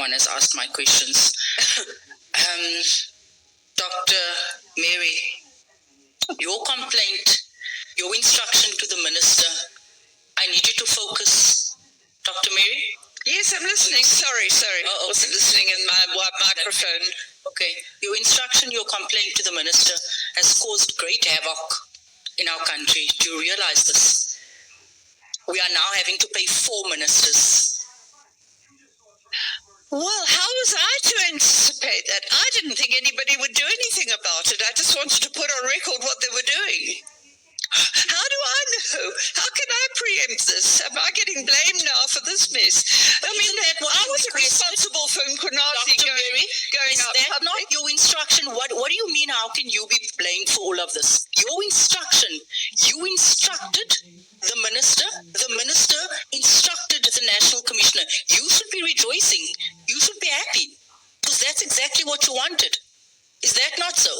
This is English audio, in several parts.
One has asked my questions. Dr. Mary, your complaint, your instruction to the minister, I need you to focus. Dr. Mary? Yes, I'm listening. Sorry. I wasn't listening in my microphone. Okay. Your instruction, your complaint to the minister has caused great havoc in our country. Do you realize this? We are now having to pay 4 ministers. Well, how was I to anticipate that? I didn't think anybody would do anything about it. I just wanted to put on record what they were doing. How do I know? How can I preempt this? Am I getting blamed now for this mess? I mean, I wasn't responsible for Nkunati going out Is that public. not your instruction? What do you mean, how can you be blamed for all of this? Your instruction, you instructed the minister instructed the National Commissioner. You should be rejoicing. You should be happy. Because that's exactly what you wanted. Is that not so?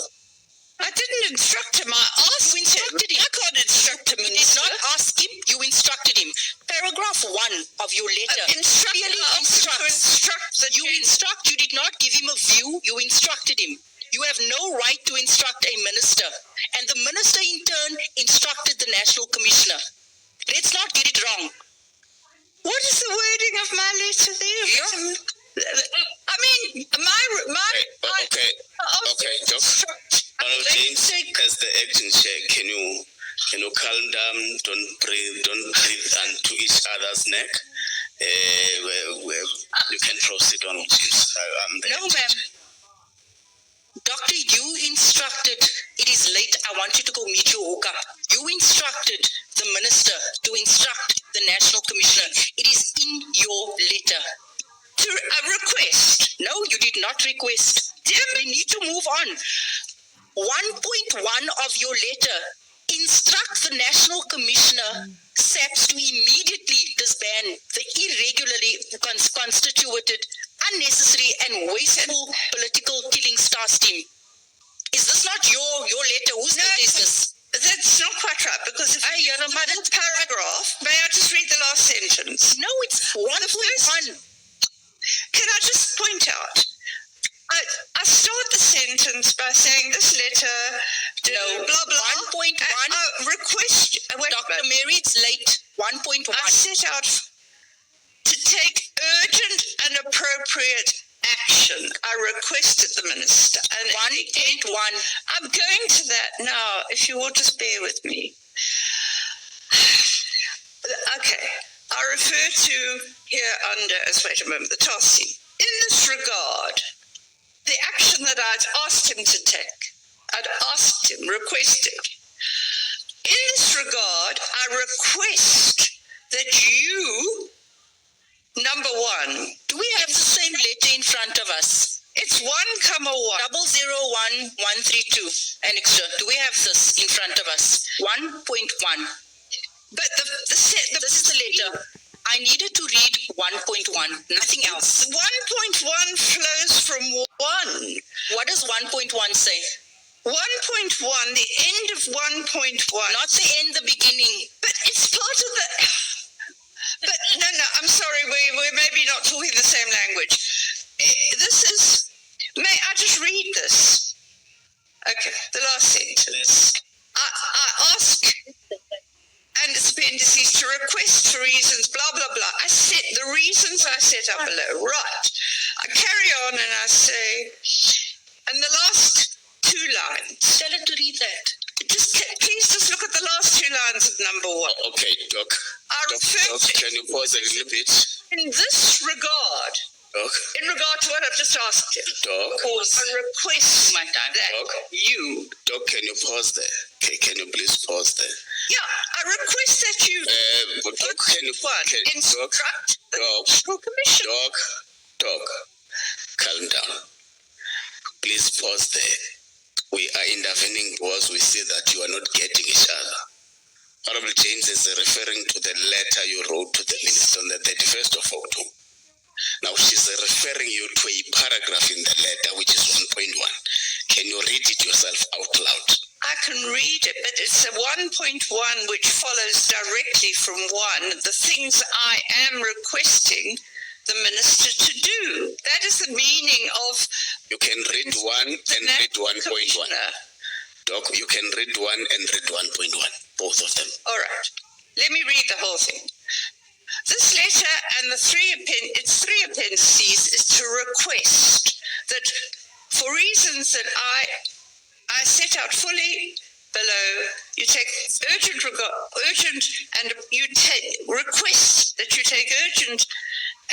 I didn't instruct him. I asked him. I can't instruct him. You did not ask him, you instructed him. Paragraph 1 of your letter clearly instructs. You did not give him a view, you instructed him. You have no right to instruct a minister. And the minister in turn instructed the National Commissioner. Let's not get it wrong. What is the wording of my letter there? Yeah. I mean, Okay, Doc. Donald James, as the acting chair, can you calm down? Don't breathe onto each other's neck. You can proceed, Donald James. No, ma'am. Doctor, you instructed, it is late, I want you to go meet your hookup. You instructed the minister to instruct the National Commissioner. It is in your letter. To a request. No, you did not request. We need to move on. 1.1 of your letter instructs the National Commissioner, SAPS, to immediately disband the irregularly constituted, unnecessary and wasteful political killing stars team. Is this not your letter? Whose letter is this? That's not quite right, because if I hear a paragraph, may I just read the last sentence? No, it's 1.1. Can I just point out? I start the sentence by saying this letter, blah, blah, 1.1. Request. Dr. Mary, it's late. 1.1. I set out to take urgent and appropriate action. I requested the minister. And 1.1. I'm going to that now, if you will just bear with me. Okay. I refer to here under, wait a moment, the task team. In this regard, the action that I'd asked him to take, requested. In this regard, I request that you, number 1, do we have the same letter in front of us? It's 1,1. 001132. Annexure. Do we have this in front of us? 1.1. But this is the letter. I needed to read 1.1, nothing else. 1.1 flows from 1. What does 1.1 say? 1.1, the end of 1.1. Not the end, the beginning. But it's part of the... But no, I'm sorry, we're maybe not talking the same language. This is... May I just read this? Okay, the last sentence. I ask... and its appendices to request for reasons, blah, blah, blah. I set the reasons I set up below. Right. I carry on and I say, and the last 2 lines. Tell her to read that. Please just look at the last 2 lines of number 1. Okay, Doc. Doc, can you pause a little bit? In this regard, Doc. In regard to what I've just asked you. Doc. I request that Doc. you. Doc, can you pause there? Okay, can you please pause there? Yeah, I request that you instruct the National Commission. Doc, calm down. Please pause there. We are intervening because we see that you are not getting each other. Honorable James is referring to the letter you wrote to the minister on the 31st of October. Now she's referring you to a paragraph in the letter, which is 1.1. Can you read it yourself out loud? I can read it, but it's a 1.1 which follows directly from 1. The things I am requesting the minister to do. That is the meaning of You can read 1 and read 1.1. Commissioner. Doc, you can read 1 and read 1.1, both of them. All right. Let me read the whole thing. This letter and its three appendices is to request that, for reasons that I set out fully below, you take request that you take urgent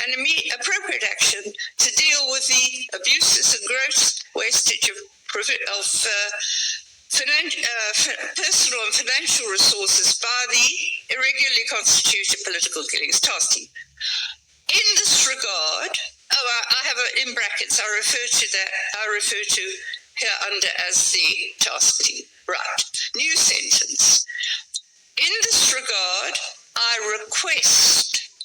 and appropriate action to deal with the abuses and gross wastage of personal and financial resources by the irregularly constituted political killings task team. In this regard, I have in brackets, I refer to here under as the task team. Right. New sentence. In this regard, I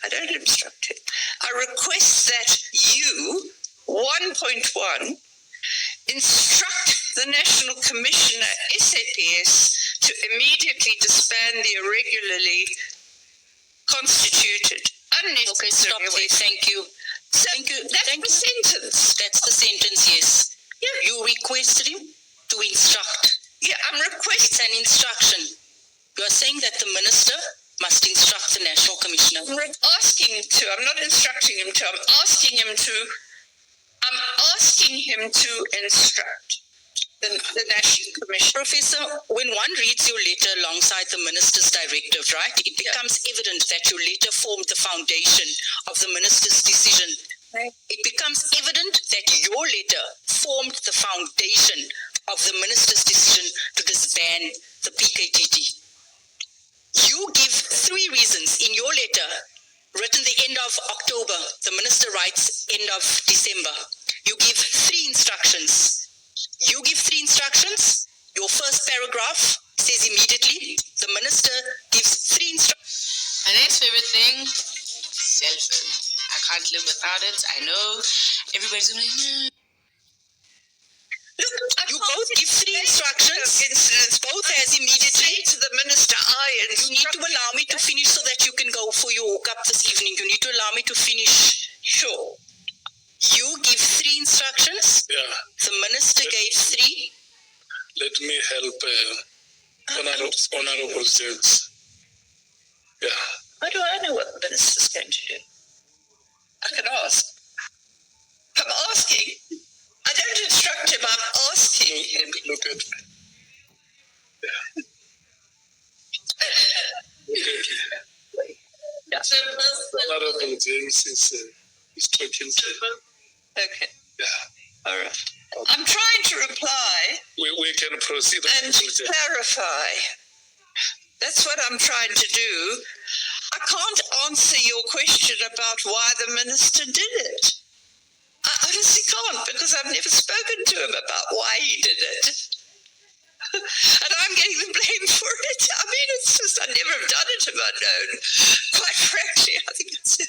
don't instruct it, I request that you, 1.1, instruct the National Commissioner, SAPS, to immediately disband the irregularly constituted, unnecessary... Okay, stop there. Thank you. Thank you. That's the sentence. That's the sentence, yes. Yeah. You requested him to instruct. Yeah, I'm requesting... It's an instruction. You are saying that the minister must instruct the National Commissioner. I'm asking him to. I'm not instructing him to. I'm asking him to instruct the National Commissioner. Professor, when one reads your letter alongside the minister's directive, right, it becomes evident that your letter formed the foundation of the minister's decision. Right. It becomes evident that your letter formed the foundation of the minister's decision to disband the PKTT. You give 3 reasons in your letter, written the end of October. The minister writes end of December. You give 3 instructions. Your first paragraph says immediately. The minister gives 3 instructions. My next favorite thing, cell phone. I can't live without it. I know everybody's going to be like, Look, You both give 3 instructions. incidents, Both as immediately. to the minister, You need to allow me to finish so that you can go for your hookup this evening. You need to allow me to finish. Sure. You give 3 instructions. Yeah, The minister gave 3. let me help Honorable Judge. Yeah, How do I know what the minister's going to do? I can ask. I'm asking. I don't instruct him, I'm asking him. look at me. Yeah. Look at me. Yeah. Honorable James is talking to you. Okay, Yeah, all right. I'm trying to reply we can proceed. and Honorable Judge. clarify. That's what I'm trying to do. I can't answer your question about why the minister did it. I honestly can't, because I've never spoken to him about why he did it. And I'm getting the blame for it. I mean, it's just, I never have done it if I'd known. Quite frankly, I think it's...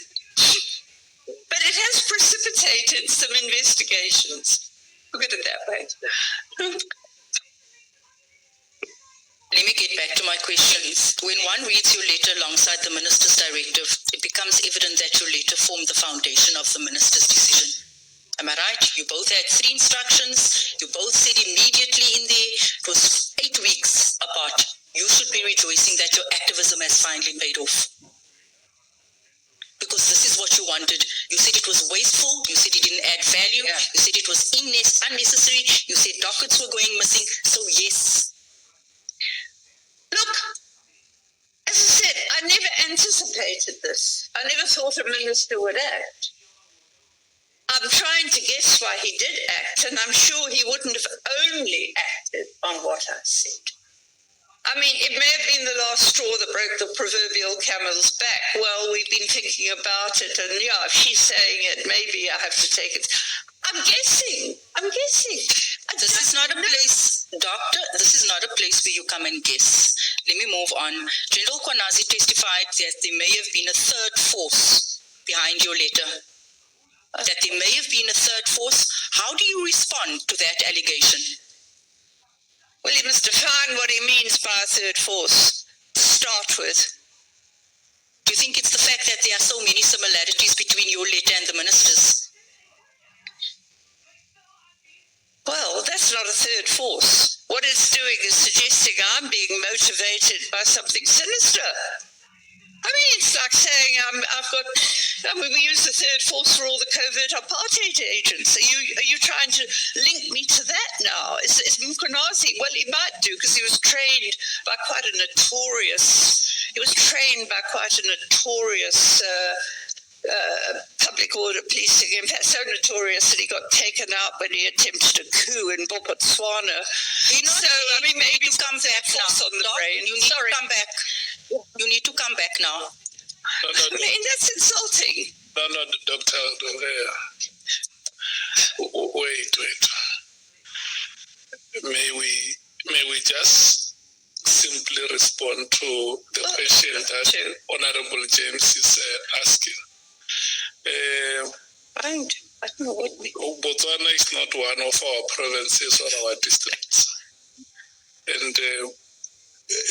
But it has precipitated some investigations. Look at it that way. Let me get back to my questions. When one reads your letter alongside the minister's directive, it becomes evident that your letter formed the foundation of the minister's decision. Am I right? You both had 3 instructions. You both said immediately in there. It was 8 weeks apart. You should be rejoicing that your activism has finally paid off. Because this is what you wanted. You said it was wasteful. You said it didn't add value. Yeah. You said it was unnecessary. You said dockets were going missing. So yes. Look, as I said, I never anticipated this. I never thought a minister would act. I'm trying to guess why he did act, and I'm sure he wouldn't have only acted on what I said. I mean, it may have been the last straw that broke the proverbial camel's back. Well, we've been thinking about it, and yeah, if she's saying it, maybe I have to take it. I'm guessing. This is not a place, Doctor, this is not a place where you come and guess. Let me move on. General Kwanazi testified that there may have been a third force behind your letter. That there may have been a third force. How do you respond to that allegation? Well, he must define what he means by a third force to start with. Do you think it's the fact that there are so many similarities between your letter and the minister's? Well, that's not a third force. What it's doing is suggesting I'm being motivated by something sinister. I mean, it's like saying we use the third force for all the covert apartheid agents. Are you trying to link me to that now? Is Mkhwanazi? Well, he might do because he was trained by quite a notorious public order policing. In fact, so notorious that he got taken out when he attempted a coup in Botswana. Maybe come back now. On the brain. You need to come back. You need to come back now. I mean, that's insulting. No, Doctor. Wait. May we just simply respond to the question that Honorable James is asking? I don't know what Botswana is not one of our provinces or our districts, and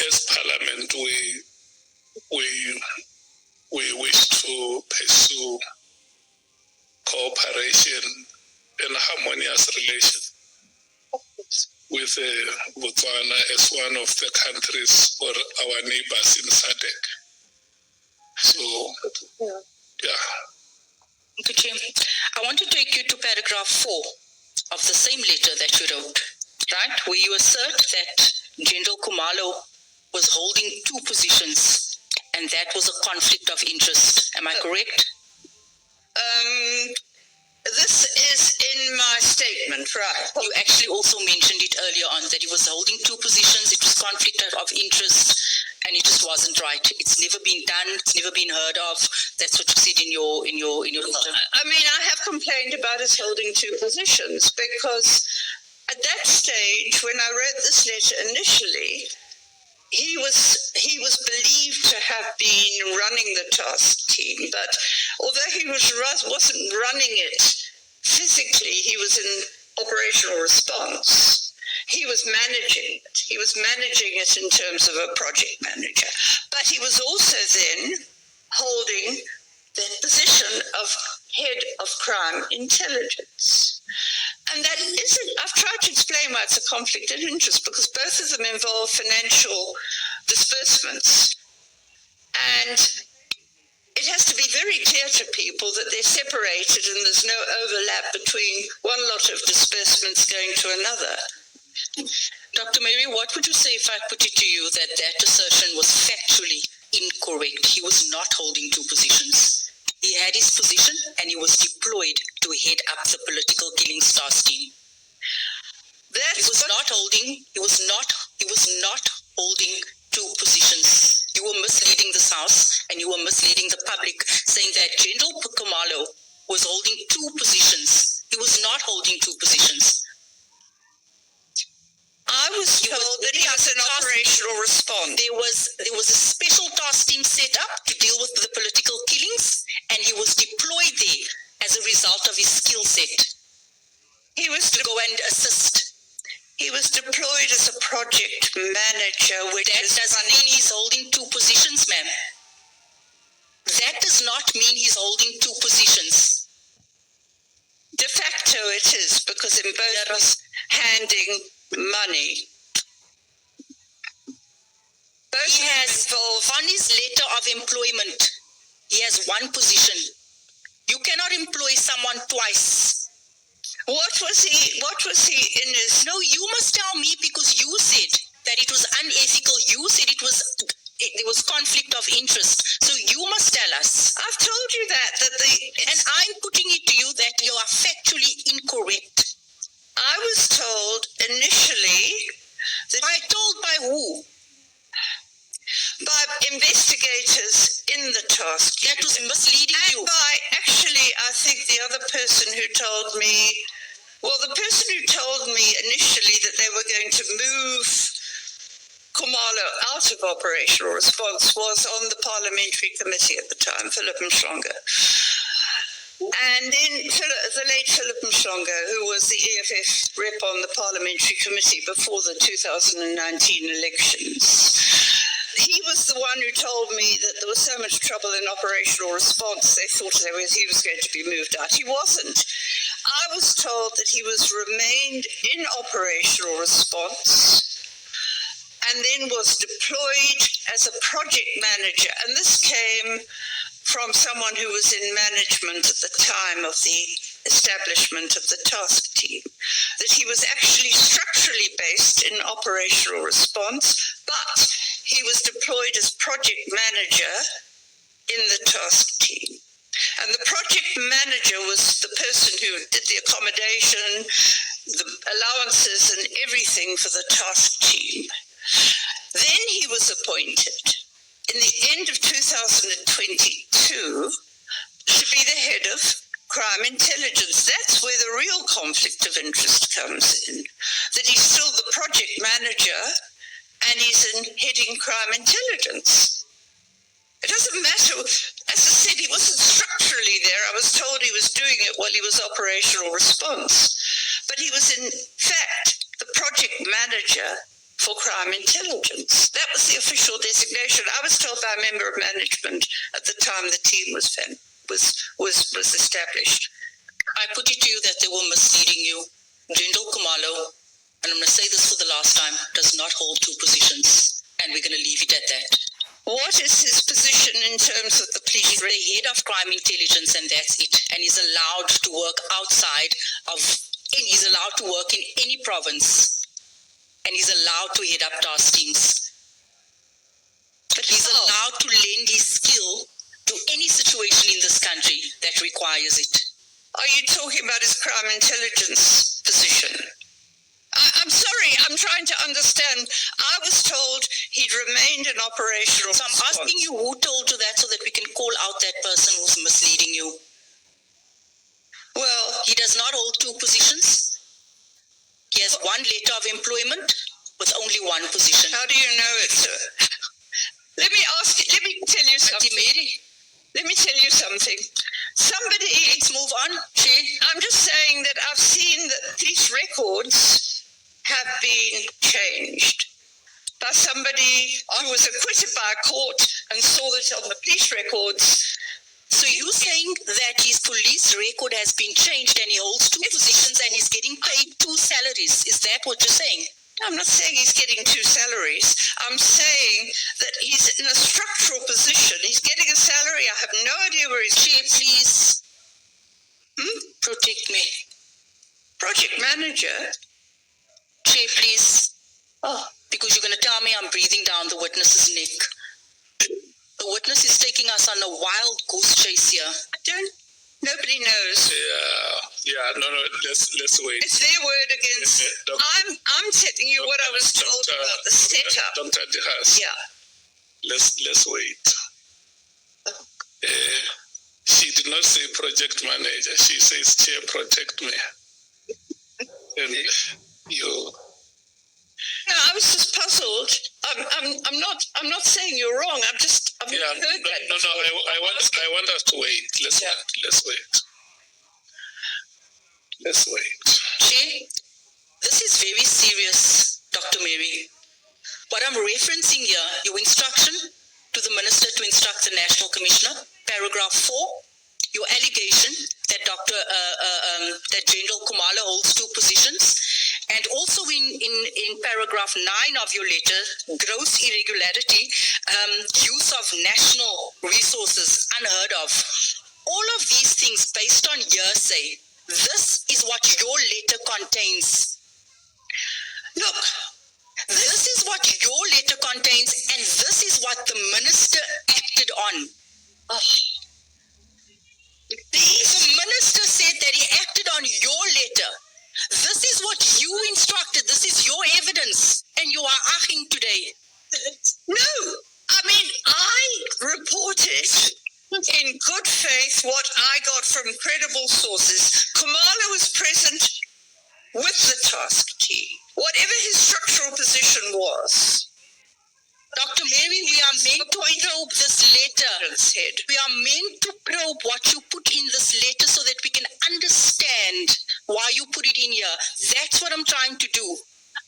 as Parliament, we wish to pursue cooperation and harmonious relations with Botswana as one of the countries or our neighbors in SADC. So, yeah. I want to take you to paragraph 4 of the same letter that you wrote, right? Where you assert that General Khumalo was holding 2 positions and that was a conflict of interest. Am I correct? This is in my statement, right? You actually also mentioned it earlier on that he was holding 2 positions, it was conflict of interest, and it just wasn't right. It's never been done, it's never been heard of. That's what you said in your letter. I mean, I have complained about us holding 2 positions because at that stage, when I wrote this letter initially, he was believed to have been running the task team, but although he wasn't running it physically, he was in operational response. He was managing it. He was managing it in terms of a project manager. But he was also then holding the position of head of crime intelligence. And that isn't, I've tried to explain why it's a conflict of interest, because both of them involve financial disbursements. And it has to be very clear to people that they're separated and there's no overlap between one lot of disbursements going to another. Dr. Mary, what would you say if I put it to you that that assertion was factually incorrect? He was not holding 2 positions. He had his position and he was deployed to head up the political killings task team. He was not holding 2 positions. You were misleading this House and you were misleading the public, saying that General Khumalo was holding 2 positions. He was not holding 2 positions. I was told that he was an operational response. There was a special task team set up to deal with the political killings, and he was deployed there as a result of his skill set. He was to go and assist. He was deployed as a project manager, which that doesn't mean he's holding 2 positions, ma'am. That does not mean he's holding 2 positions. De facto it is, because in both was handing money. He has, on his letter of employment, he has 1 position. You cannot employ someone twice. What was he in his... No, you must tell me, because you said that it was unethical. You said there was conflict of interest. So you must tell us. I've told you that and I'm putting it to you that you are factually incorrect. I was told initially that... By who? By investigators in the task. That was misleading you. And by, actually, I think the other person who told me, the person who told me initially that they were going to move Khumalo out of operational response was on the parliamentary committee at the time, Philip Mhlongo. And then the late Philip Mhlongo, who was the EFF rep on the parliamentary committee before the 2019 elections. he was the one who told me that there was so much trouble in operational response, they thought he was going to be moved out. He wasn't. I was told that he remained in operational response and then was deployed as a project manager. And this came from someone who was in management at the time of the establishment of the task team, that he was actually structurally based in operational response, but he was deployed as project manager in the task team. And the project manager was the person who did the accommodation, the allowances and everything for the task team. Then he was appointed in the end of 2022 to be the head of crime intelligence. That's where the real conflict of interest comes in, that he's still the project manager and he's heading crime intelligence. It doesn't matter. As I said, he wasn't structurally there. I was told he was doing it while he was operational response. But he was, in fact, the project manager for crime intelligence. That was the official designation. I was told by a member of management at the time the team was established. I put it to you that they were misleading you. General Kumalo, and I'm going to say this for the last time, does not hold two positions, and we're going to leave it at that. What is his position in terms of the police? He's the head of crime intelligence, and that's it. And he's allowed to work outside of, and he's allowed to work in any province, and he's allowed to head up task teams. But he's allowed to lend his skill to any situation in this country that requires it. Are you talking about his crime intelligence position? I'm sorry, I'm trying to understand. I was told he'd remained in operational So I'm asking you who told you that so that we can call out that person who's misleading you. Well, he does not hold two positions. He has one letter of employment with only one position. How do you know it, sir? Let me tell you something. Let me tell you something. Let's move on. I'm just saying that I've seen that these records have been changed by somebody who was acquitted by a court and saw that on the police records. So you're saying that his police record has been changed and he holds two positions and he's getting paid two salaries. Is that what you're saying? I'm not saying he's getting two salaries. I'm saying that he's in a structural position. He's getting a salary. I have no idea where he's... Chair, please protect me. Project manager? Chair, please. Because you're going to tell me I'm breathing down the witness's neck. The witness is taking us on a wild goose chase here. Nobody knows. No, let's wait. It's their word against. I'm telling you what I was told about the setup. Dr. Haas. Yeah. Let's wait. She did not say project manager. She says chair, protect me. And you. No, I was just puzzled. I'm not saying you're wrong. I've heard that. No. I want us to wait. Let's wait. Chair, this is very serious, Dr. Mary. What I'm referencing here, your instruction to the Minister to instruct the National Commissioner, paragraph 4, your allegation that that General Kumalo holds two positions, and also in paragraph 9 of your letter, gross irregularity, use of national resources unheard of. All of these things based on hearsay. This is what your letter contains. Look, this is what your letter contains, and this is what the minister acted on. The minister said that he acted on your letter. This is what you instructed. This is your evidence, and you are aching today. No, I mean, I reported in good faith what I got from credible sources. Kumalo was present with the task team, whatever his structural position was. Dr. Mary, we are meant to probe this letter. We are meant to probe what you put in this letter so that we can understand why you put it in here. That's what I'm trying to do.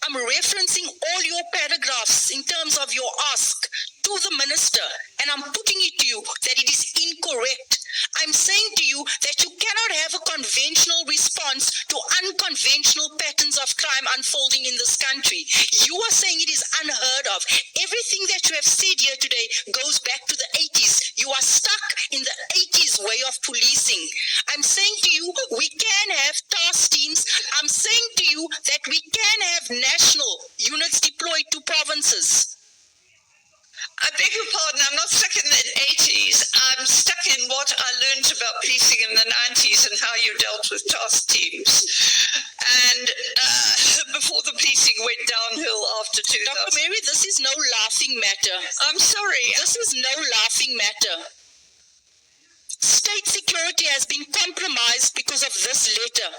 I'm referencing all your paragraphs in terms of your ask to the minister, and I'm putting it to you that it is incorrect. I'm saying to you that you cannot have a conventional response to unconventional patterns of crime unfolding in this country. You are saying it is unheard of. Everything that you have said here today goes back to the 80s. You are stuck in the 80s way of policing. I'm saying to you, we can have task teams. I'm saying to you that we can have national units deployed to provinces. I beg your pardon, I'm not stuck in the 80s. I'm stuck in what I learned about policing in the 90s and how you dealt with task teams. And before the policing went downhill after 2000. Dr. Mary, this is no laughing matter. I'm sorry. This is no laughing matter. State security has been compromised because of this letter.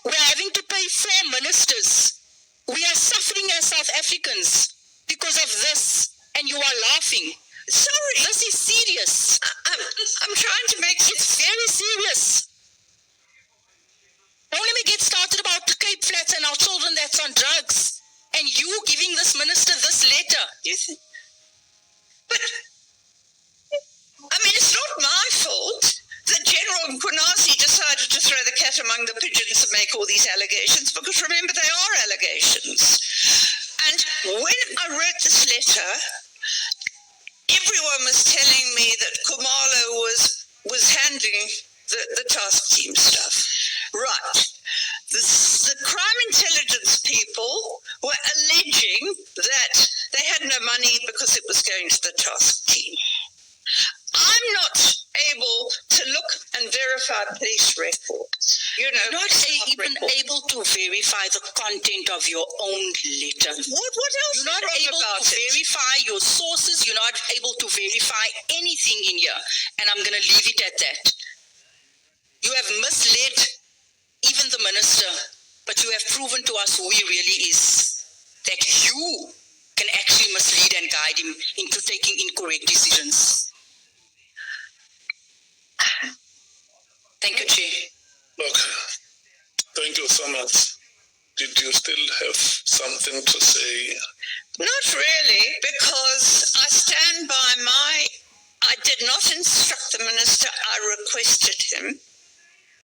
We're having to pay 4 ministers. We are suffering as South Africans because of this. And you are laughing. Sorry. This is serious. I'm trying to make sense. It's very serious. Don't let me get started about the Cape Flats and our children that's on drugs. And you giving this minister this letter. But, I mean, it's not my fault that General Mkwanazi decided to throw the cat among the pigeons and make all these allegations, because remember, they are allegations. And when I wrote this letter, everyone was telling me that Khumalo was handling the task team stuff. Right. The crime intelligence people were alleging that they had no money because it was going to the task team. I'm not able to look and verify police records. You know, not even able to verify the content of your own letter. What else? You're not able to verify your sources. You're not able to verify anything in here. And I'm going to leave it at that. You have misled even the minister, but you have proven to us who he really is. That you can actually mislead and guide him into taking incorrect decisions. Thank you, Chair. Okay. Thank you so much. Did you still have something to say? Not really, because I stand by I did not instruct the minister, I requested him.